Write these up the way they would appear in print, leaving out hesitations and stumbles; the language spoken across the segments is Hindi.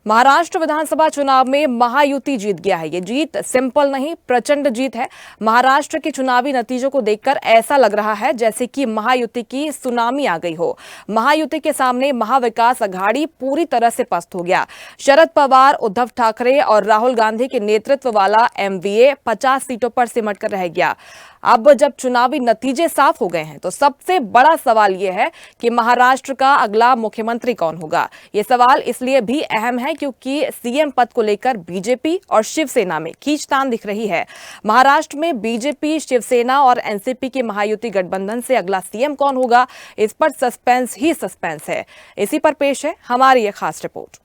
महाराष्ट्र विधानसभा चुनाव में महायुति जीत गया है। ये जीत सिंपल नहीं, प्रचंड जीत है। महाराष्ट्र के चुनावी नतीजों को देखकर ऐसा लग रहा है जैसे कि महायुति की सुनामी आ गई हो। महायुति के सामने महाविकास अघाड़ी पूरी तरह से पस्त हो गया। शरद पवार, उद्धव ठाकरे और राहुल गांधी के नेतृत्व वाला एमवीए 50 सीटों पर सिमट कर रह गया। अब जब चुनावी नतीजे साफ हो गए हैं तो सबसे बड़ा सवाल यह है कि महाराष्ट्र का अगला मुख्यमंत्री कौन होगा। यह सवाल इसलिए भी अहम है क्योंकि सीएम पद को लेकर बीजेपी और शिवसेना में खींचतान दिख रही है। महाराष्ट्र में बीजेपी, शिवसेना और एनसीपी के महायुति गठबंधन से अगला सीएम कौन होगा, इस पर सस्पेंस ही सस्पेंस है। इसी पर पेश है हमारी यह खास रिपोर्ट।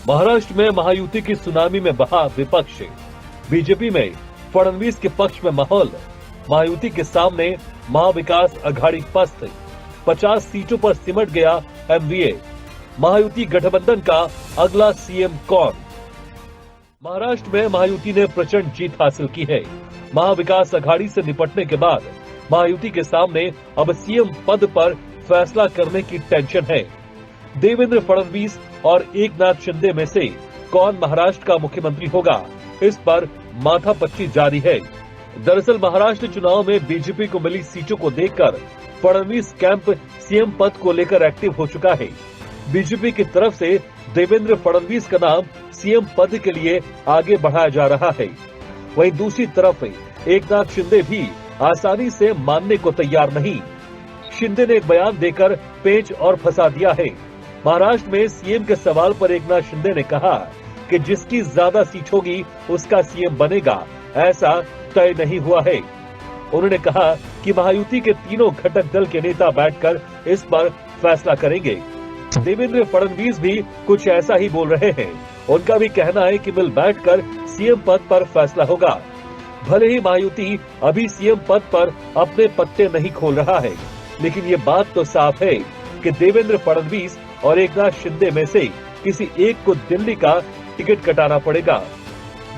महाराष्ट्र में महायुति की सुनामी में बहा विपक्ष। बीजेपी में फडणवीस के पक्ष में माहौल। महायुति के सामने महाविकास अघाड़ी पस्त। 50 सीटों पर सिमट गया एमवीए। महायुति गठबंधन का अगला सीएम कौन? महाराष्ट्र में महायुति ने प्रचंड जीत हासिल की है। महाविकास अघाड़ी से निपटने के बाद महायुति के सामने अब सीएम पद पर फैसला करने की टेंशन है। देवेंद्र फडणवीस और एकनाथ शिंदे में से कौन महाराष्ट्र का मुख्यमंत्री होगा, इस पर माथापच्ची जारी है। दरअसल महाराष्ट्र चुनाव में बीजेपी को मिली सीटों को देखकर फडणवीस कैंप सीएम पद को लेकर एक्टिव हो चुका है। बीजेपी की तरफ से देवेंद्र फडणवीस का नाम सीएम पद के लिए आगे बढ़ाया जा रहा है। वहीं दूसरी तरफ एकनाथ शिंदे भी आसानी से मानने को तैयार नहीं। शिंदे ने एक बयान देकर पेंच और फंसा दिया है। महाराष्ट्र में सीएम के सवाल पर एकनाथ शिंदे ने कहा कि जिसकी ज्यादा सीट होगी उसका सीएम बनेगा, ऐसा तय नहीं हुआ है। उन्होंने कहा कि महायुति के तीनों घटक दल के नेता बैठकर इस पर फैसला करेंगे। देवेंद्र फडणवीस भी कुछ ऐसा ही बोल रहे हैं। उनका भी कहना है कि मिल बैठकर सीएम पद पर फैसला होगा। भले ही महायुति अभी सीएम पद पर अपने पत्ते नहीं खोल रहा है, लेकिन ये बात तो साफ है कि देवेंद्र फडणवीस और एकनाथ शिंदे में से किसी एक को दिल्ली का टिकट कटाना पड़ेगा।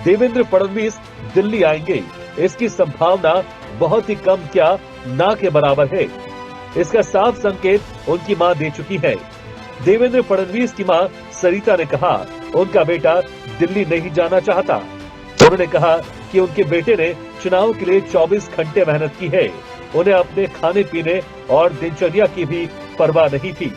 देवेंद्र फडणवीस दिल्ली आएंगे, इसकी संभावना बहुत ही कम क्या ना के बराबर है। इसका साफ संकेत उनकी मां दे चुकी है। देवेंद्र फडणवीस की मां सरिता ने कहा उनका बेटा दिल्ली नहीं जाना चाहता। उन्होंने कहा कि उनके बेटे ने चुनाव के लिए 24 घंटे मेहनत की है। उन्हें अपने खाने पीने और दिनचर्या की भी परवाह नहीं थी।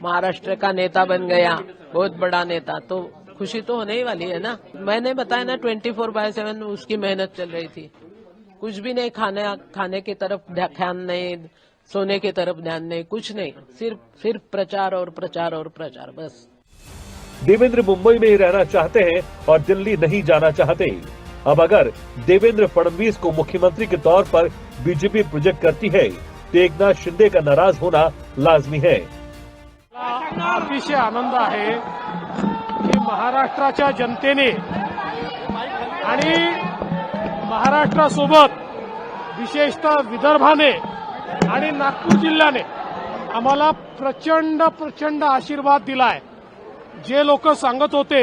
महाराष्ट्र का नेता बन गया, बहुत बड़ा नेता, तो खुशी तो होने ही वाली है ना। मैंने बताया ना 24/7 उसकी मेहनत चल रही थी। कुछ भी नहीं, खाने की तरफ ध्यान नहीं, सोने की तरफ ध्यान नहीं, कुछ नहीं, सिर्फ प्रचार और प्रचार और प्रचार, बस। देवेंद्र मुंबई में ही रहना चाहते हैं और दिल्ली नहीं जाना चाहते। अब अगर देवेंद्र फडणवीस को मुख्यमंत्री के तौर पर बीजेपी प्रोजेक्ट करती है तो एकनाथ शिंदे का नाराज होना लाजमी है। अतिशय आनंद आहे की महाराष्ट्राच्या जनतेने आणि महाराष्ट्रासोबत विशेषतः विदर्भाने आणि नागपूर जिल्ह्याने आम्हाला प्रचंड आशीर्वाद दिलाय। जे लोक सांगत होते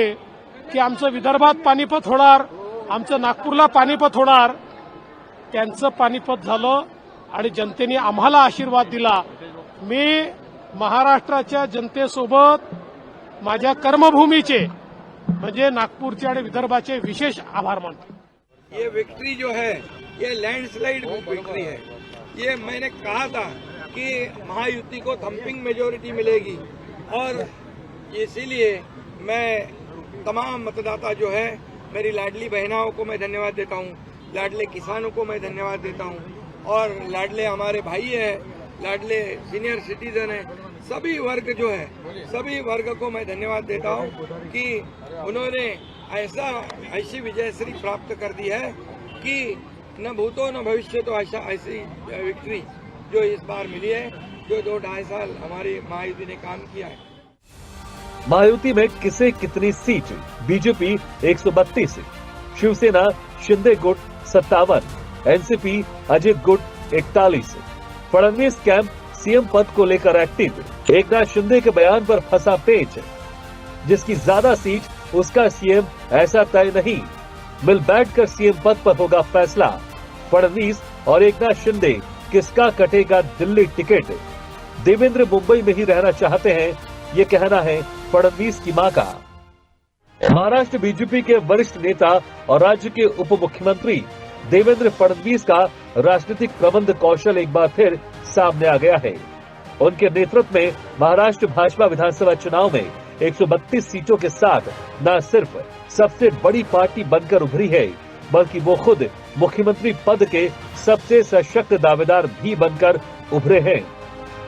की आमचं विदर्भात पानिपत होणार, आमचं नागपूरला पानिपत होणार, त्यांचं पानिपत झालं आणि जनतेने आम्हाला आशीर्वाद दिला। मी महाराष्ट्राच्या जनतेसोबत माझ्या कर्मभूमीचे म्हणजे नागपूरचे आणि विदर्भाचे विशेष आभार मानतो। ये विक्ट्री जो है ये लैंडस्लाइड विक्ट्री है। ये मैंने कहा था कि महायुति को थम्पिंग मेजोरिटी मिलेगी और इसीलिए मैं तमाम मतदाता जो है, मेरी लाडली बहनाओं को मैं धन्यवाद देता हूँ, लाडले किसानों को मैं धन्यवाद देता हूँ और लाडले हमारे भाई हैं, लाडले सीनियर सिटीजन हैं, सभी वर्ग जो है, सभी वर्ग को मैं धन्यवाद देता हूँ कि उन्होंने ऐसी विजयश्री प्राप्त कर दी है कि न भूतो न भविष्य तो ऐसी विक्ट्री जो इस बार मिली है, जो 2-2.5 साल हमारी महायुति ने काम किया है। महायुति में किसे कितनी सीट? बीजेपी 132, शिवसेना शिंदे गुट 57, एनसीपी अजित गुट 41। फडणवीस कैंप सीएम पद को लेकर एक्टिव। एकनाथ शिंदे के बयान पर फंसा पेच। जिसकी ज्यादा सीट उसका सीएम, ऐसा तय नहीं। मिल बैठकर सीएम पद पर होगा फैसला। फडणवीस और एकनाथ शिंदे किसका कटेगा दिल्ली टिकट? देवेंद्र मुंबई में ही रहना चाहते हैं, ये कहना है फडणवीस की मां का। महाराष्ट्र बीजेपी के वरिष्ठ नेता और राज्य के उप मुख्यमंत्री देवेंद्र फडणवीस का राजनीतिक प्रबंध कौशल एक बार फिर सामने आ गया है। उनके नेतृत्व में महाराष्ट्र भाजपा विधानसभा चुनाव में 132 सीटों के साथ न सिर्फ सबसे बड़ी पार्टी बनकर उभरी है, बल्कि वो खुद मुख्यमंत्री पद के सबसे सशक्त दावेदार भी बनकर उभरे हैं।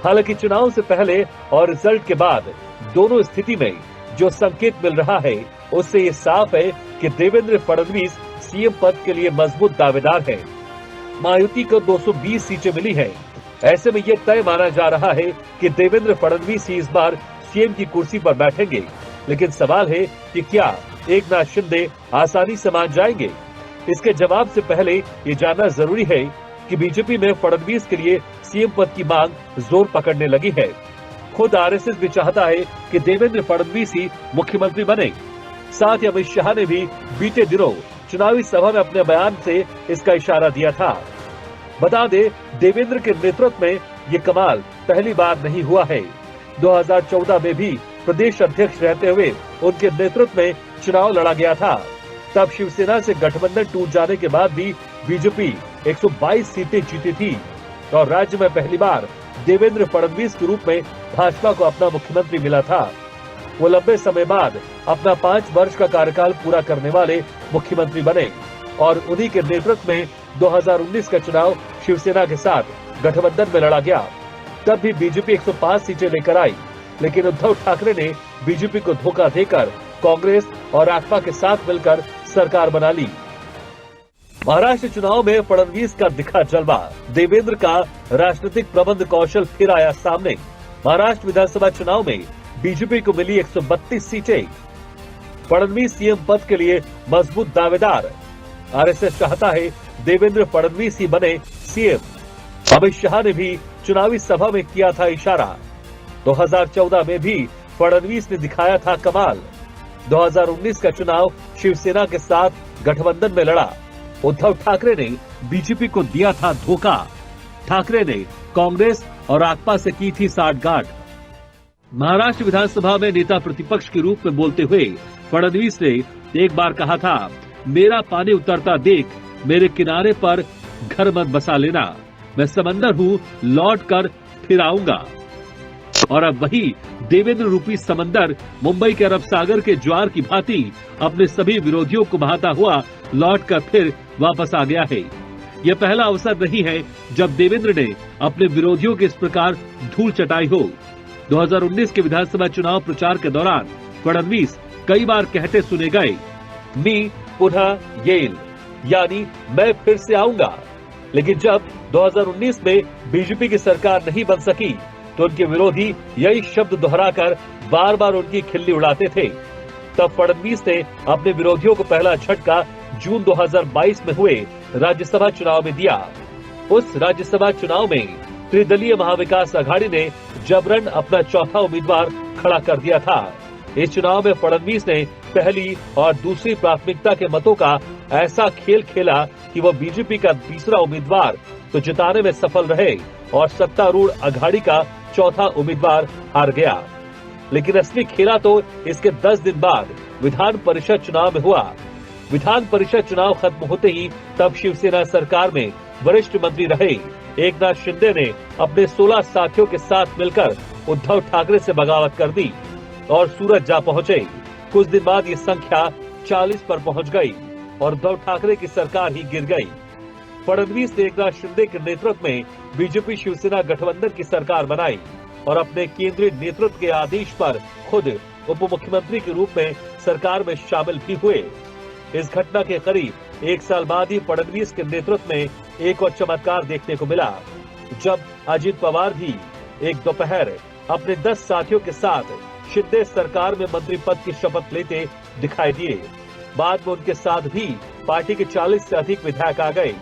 हालांकि चुनाव से पहले और रिजल्ट के बाद दोनों स्थिति में जो संकेत मिल रहा है, उससे ये साफ है कि देवेंद्र फडणवीस सीएम पद के लिए मजबूत दावेदार हैं। महायुति को 220 सीटें मिली हैं। ऐसे में ये तय माना जा रहा है कि देवेंद्र फडणवीस ही इस बार सीएम की कुर्सी पर बैठेंगे। लेकिन सवाल है कि क्या एकनाथ शिंदे आसानी से मान जाएंगे? इसके जवाब से पहले ये जानना जरूरी है कि बीजेपी में फडणवीस के लिए सीएम पद की मांग जोर पकड़ने लगी है। खुद आरएसएस भी चाहता है कि देवेंद्र फडणवीस ही मुख्यमंत्री बने। साथ ही अमित शाह ने भी बीते दिनों चुनावी सभा में अपने बयान से इसका इशारा दिया था। बता दें, देवेंद्र के नेतृत्व में ये कमाल पहली बार नहीं हुआ है। 2014 में भी प्रदेश अध्यक्ष रहते हुए उनके नेतृत्व में चुनाव लड़ा गया था। तब शिवसेना से गठबंधन टूट जाने के बाद भी बीजेपी 122 सीटें जीती थी और राज्य में पहली बार देवेंद्र फडणवीस के रूप में भाजपा को अपना मुख्यमंत्री मिला था। वो लंबे समय बाद अपना 5 वर्ष का कार्यकाल पूरा करने वाले मुख्यमंत्री बने और उन्हीं के नेतृत्व में 2019 का चुनाव शिवसेना के साथ गठबंधन में लड़ा गया। तब भी बीजेपी 105 सीटें लेकर आई, लेकिन उद्धव ठाकरे ने बीजेपी को धोखा देकर कांग्रेस और रासपा के साथ मिलकर सरकार बना ली। महाराष्ट्र चुनाव में फडणवीस का दिखा जलवा, देवेंद्र का राजनीतिक प्रबंध कौशल फिर आया सामने। महाराष्ट्र विधानसभा चुनाव में बीजेपी को मिली 132 सीटें। फडणवीस सीएम पद के लिए मजबूत दावेदार। आरएसएस चाहता है देवेंद्र फडणवीस ही बने सीएम। अमित शाह ने भी चुनावी सभा में किया था इशारा। 2014 में भी फडणवीस ने दिखाया था कमाल। 2019 का चुनाव शिवसेना के साथ गठबंधन में लड़ा। उद्धव ठाकरे ने बीजेपी को दिया था धोखा। ठाकरे ने कांग्रेस और रासपा से की थी साठगांठ। महाराष्ट्र विधानसभा में नेता प्रतिपक्ष के रूप में बोलते हुए फडणवीस ने एक बार कहा था, मेरा पानी उतरता देख मेरे किनारे पर घर मत बसा लेना, मैं समंदर हूँ लौट कर फिर आऊंगा। और अब वही देवेंद्र रूपी समंदर मुंबई के अरब सागर के ज्वार की भांति अपने सभी विरोधियों को बहाता हुआ लौटकर फिर वापस आ गया है। यह पहला अवसर नहीं है जब देवेंद्र ने अपने विरोधियों के इस प्रकार धूल चटाई हो। 2019 के विधानसभा चुनाव प्रचार के दौरान फडणवीस कई बार कहते सुने गए, मी पुनः येईल, यानी मैं फिर से आऊंगा। लेकिन जब 2019 में बीजेपी की सरकार नहीं बन सकी तो उनके विरोधी यही शब्द दोहराकर बार बार उनकी खिल्ली उड़ाते थे। तब फडणवीस ने अपने विरोधियों को पहला झटका जून 2022 में हुए राज्यसभा चुनाव में दिया। उस राज्यसभा चुनाव में त्रिदलीय महाविकास अघाड़ी ने जबरन अपना चौथा उम्मीदवार खड़ा कर दिया था। इस चुनाव में फडणवीस ने पहली और दूसरी प्राथमिकता के मतों का ऐसा खेल खेला कि वो बीजेपी का तीसरा उम्मीदवार तो जिताने में सफल रहे और सत्तारूढ़ अघाड़ी का चौथा उम्मीदवार हार गया। लेकिन असली खेला तो इसके 10 दिन बाद विधान परिषद चुनाव में हुआ। विधान परिषद चुनाव खत्म होते ही तब शिवसेना सरकार में वरिष्ठ मंत्री रहे एकनाथ शिंदे ने अपने 16 साथियों के साथ मिलकर उद्धव ठाकरे से बगावत कर दी और सूरत जा पहुंचे। कुछ दिन बाद ये संख्या 40 पर पहुंच गई और उद्धव ठाकरे की सरकार ही गिर गई। फडणवीस ने एकनाथ शिंदे के नेतृत्व में बीजेपी शिवसेना गठबंधन की सरकार बनाई और अपने केंद्रीय नेतृत्व के आदेश पर खुद उप मुख्यमंत्री के रूप में सरकार में शामिल भी हुए। इस घटना के करीब 1 साल बाद ही फडणवीस के नेतृत्व में एक और चमत्कार देखने को मिला, जब अजित पवार भी एक दोपहर अपने 10 साथियों के साथ शिंदे सरकार में मंत्री पद की शपथ लेते दिखाई दिए। बाद में उनके साथ भी पार्टी के 40 से अधिक विधायक आ गए।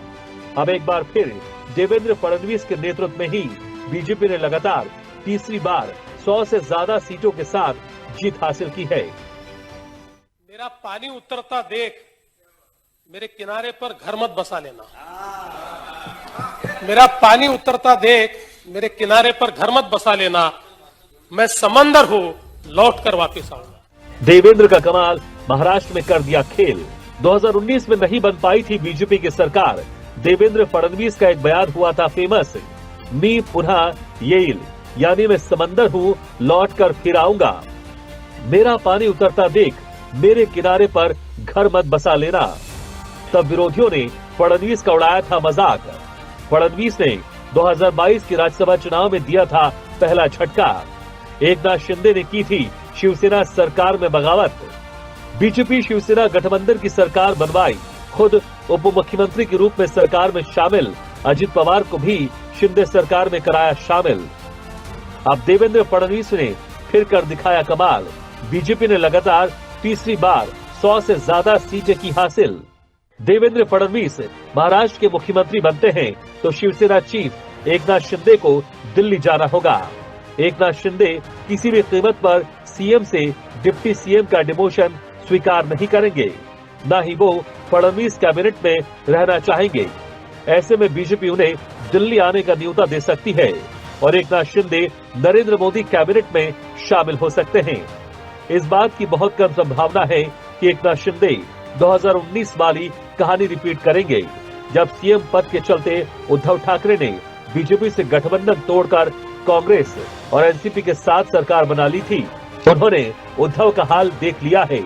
अब एक बार फिर देवेंद्र फडणवीस के नेतृत्व में ही बीजेपी ने लगातार तीसरी बार 100 से ज्यादा सीटों के साथ जीत हासिल की है। मेरा पानी उतरता देख मेरे किनारे पर घर मत बसा लेना, मेरा पानी उतरता देख मेरे किनारे पर घर मत बसा लेना, मैं समंदर हूँ लौट कर वापिस आऊंगा। देवेंद्र का कमाल महाराष्ट्र में कर दिया खेल। 2019 में नहीं बन पाई थी बीजेपी की सरकार। देवेंद्र फडणवीस का एक बयान हुआ था फेमस, मी पुनः येईल, यानी मैं समंदर हूँ, लौट कर फिर आऊंगा। मेरा पानी उतरता देख, मेरे किनारे पर घर मत बसा लेना। तब विरोधियों ने फडणवीस का उड़ाया था मजाक। फडणवीस ने 2022 के राज्यसभा चुनाव में दिया था पहला झटका। एकनाथ शिंदे ने की थी शिवसेना सरकार में बगावत। बीजेपी शिवसेना गठबंधन की सरकार बनवाई, खुद उप मुख्यमंत्री के रूप में सरकार में शामिल। अजित पवार को भी शिंदे सरकार में कराया शामिल। अब देवेंद्र फडणवीस ने फिर कर दिखाया कमाल। बीजेपी ने लगातार तीसरी बार 100 से ज्यादा सीटें की हासिल। देवेंद्र फडणवीस महाराष्ट्र के मुख्यमंत्री बनते हैं तो शिवसेना चीफ एकनाथ शिंदे को दिल्ली जाना होगा। एकनाथ शिंदे किसी भी कीमत पर सीएम से डिप्टी सीएम का डिमोशन स्वीकार नहीं करेंगे, न ही वो फडणवीस कैबिनेट में रहना चाहेंगे। ऐसे में बीजेपी उन्हें दिल्ली आने का न्योता दे सकती है और एकनाथ शिंदे नरेंद्र मोदी कैबिनेट में शामिल हो सकते हैं। इस बात की बहुत कम संभावना है कि एकनाथ शिंदे 2019 वाली कहानी रिपीट करेंगे, जब सीएम पद के चलते उद्धव ठाकरे ने बीजेपी से गठबंधन तोड़कर कांग्रेस और एनसीपी के साथ सरकार बना ली थी। उन्होंने उद्धव का हाल देख लिया है।